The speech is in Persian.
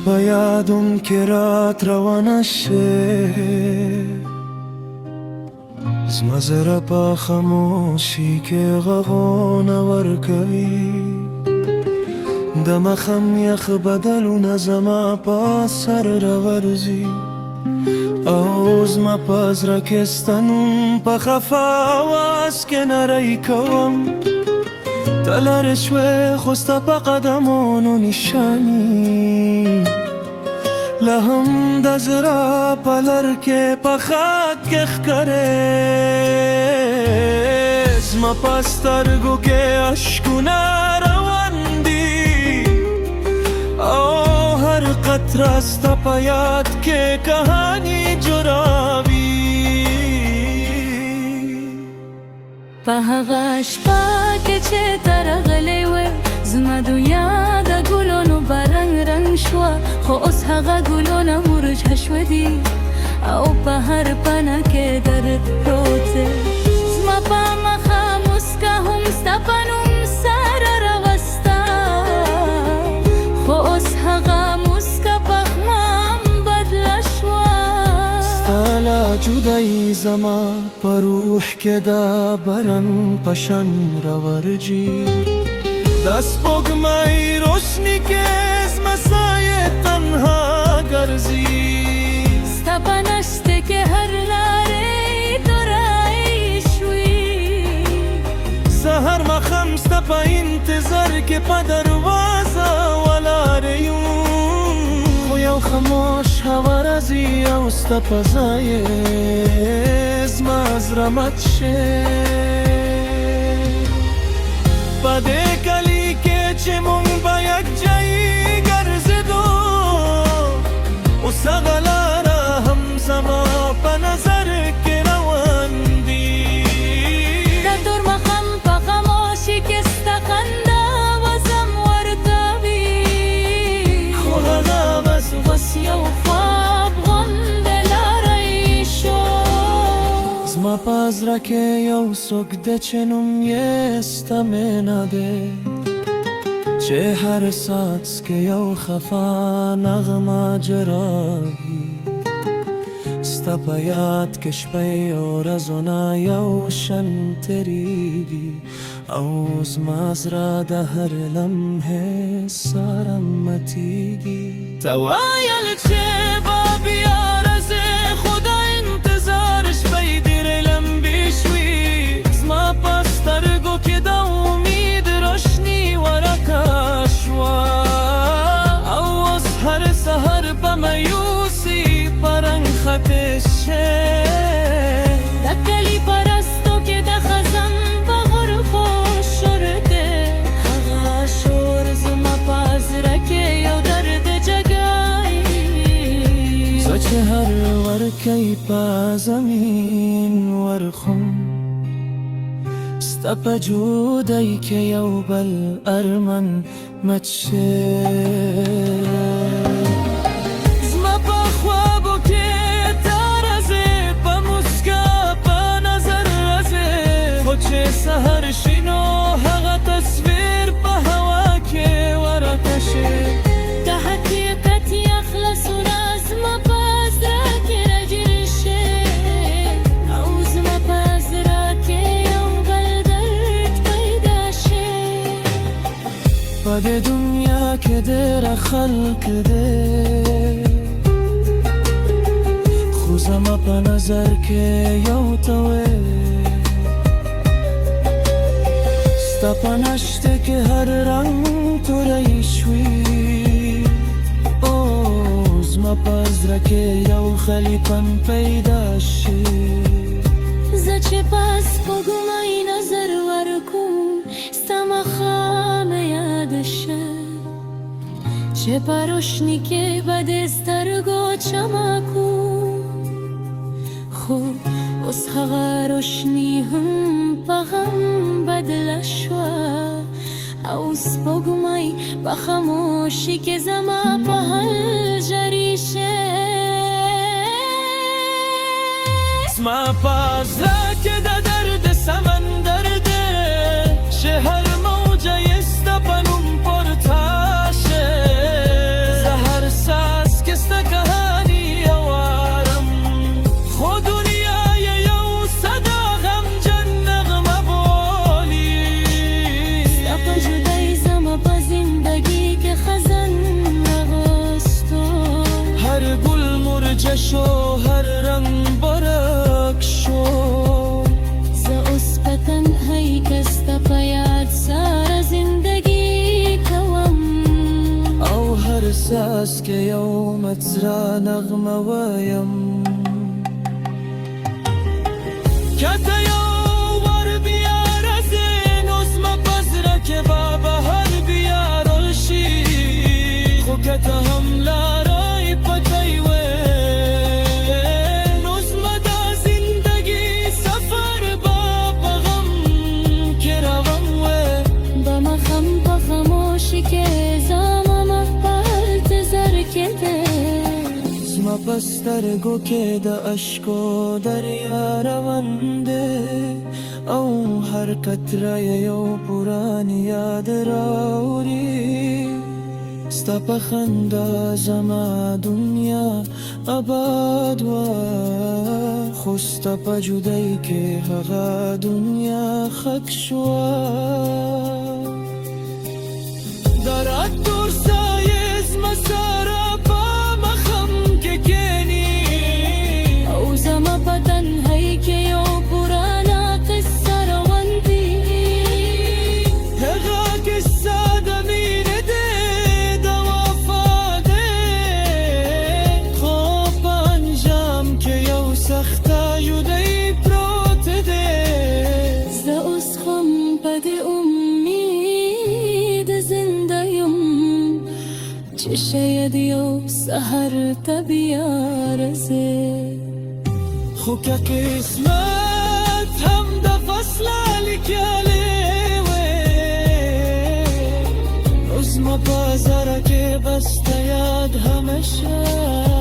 په یادم کې رات روانه شې زما زړه په خاموشي کې غږونه ورکوي د مخم یخ بدلونه زما په سر راورځي او زما په زړه کې ستا نوم په خفا اواز کې نری کوم ته لرې شوې خو ستا په قدمونو نشاني لا هم د زړه په لر کې په خاک کې ښکارې زما په سترګو کې اشکونه روان دي او هر قطره ستا په یاد کې کهاني جوړوي په هغه شپه کې چې ته راغلی وې زما دنیا د ګلونو به رنګ رنګ شوه خو اوس هغه ګلونه مرجه شوه دي او په هر پنه کې درد پروت دی زما په مخه مسکا هم ستا په نوم سره راوسته خو اوس هغه مسکا په غمام بدله شوه ستا له جدایي زما په روح کې د باران په شان راورځي د سپوږمۍ روشني کې زما سایه تنها ګرځي ستا په نشته کې هر لارې تورای شوي سهار ماښام ستا په انتظار کې په دروازه ولاړ یم خو یو خاموش هوا راځي او ستا په ځای زما زړه مات شي په دې کلي کې چې مونږ به یکجای ګرځېدو اوس هغه لاره هم زما په نظر کې روان دي د تور ماښام په خاموشي کې ستا خندا وزم ورته وي خو هغه بس یو خواب غوندې لاری شو زما په زړه کې یو څوک دی چې نوم یې ستا مینه دی چې هر څاڅ کې یو خفا نغمه جراوي ستا په یاد کې شپې او ورځونه یو شان تېرېږي او زما زړه د هر لمحې سره ماتېږي ته ویل چې به بیا راځې خو د انتظار شپې ډېرې لمبې شوي زما په سترګو کې د امید روشني ورکه شوه او اوس هر سهار په مایوسي په رنګ ختې شې د کلي په رستو کې د خزان په غرفو شور دی هغه شور زما په زړه کې یو درد جګایي زه چې هر ورکی په زمین ورخم ستا په جودای کې یو بل ارمان مات شي زما په خوابو کې ته راځې په مسکا په نظر راځې خو چې سهار شي نو هغه تصویر په هوا کې ورکه شي د حقیقت یخلصونه زما په زړه کې راګیر شي او زما په زړه کې یو بل درد پیدا شي په دې دنیا کې ډېر خلک دی خو زما په نظر کې یو ته وې ستا په نشته کې هر رنګ توری شوي او زما په زړه کې یو خلیپن پیدا شي زه چې په سپوږمۍ نظر ورکوم ستا ماښام یاد شه چې په روشني کې به د سترګو چمکوم خو اوس هغه روشني هم په غم بدله شوه او سپوږمۍ په خاموشي کې زما په حال جري شي زما په زړه کې د درد سمندر دی چې هر موجه یې ستا په نوم پورته شي زه هر ساعت جشو هر رنگ برک شو ز اوس په تنهایی کسته په یاد ساره زندگی کوم او هر ساس که یو متزرا نغمه وایم کته یو ور بیار ازین اسم پزره که بابا هر بیار رشی خو کته هم لارای پتیوه نظم دا زندگی سفر بابا غم که روم وه بمخم په خاموشی که زما مخبر تزر کده زما پسترگو که دا اشکو دریا روان ده او هر قطره یو پرانی یاد راوری ستا په خندا زما دنیا آباد وا خو ستا په جدای که هغه دنیا خک شوا درات دور سایز مسارا پا مخم که کنی او زما په تنهایی که یو پرانا قصه روان دی هغه قصه د مینې دی د وفا دی خو په انجام کې یو سخته جدایي پروت دی زه اوس هم په دې امید زنده یم چې شاید یو سحر ته بیا رسې خو که قسمت هم د فصله لیکلی وی نو زما په زړه کې بس د یاد همیشه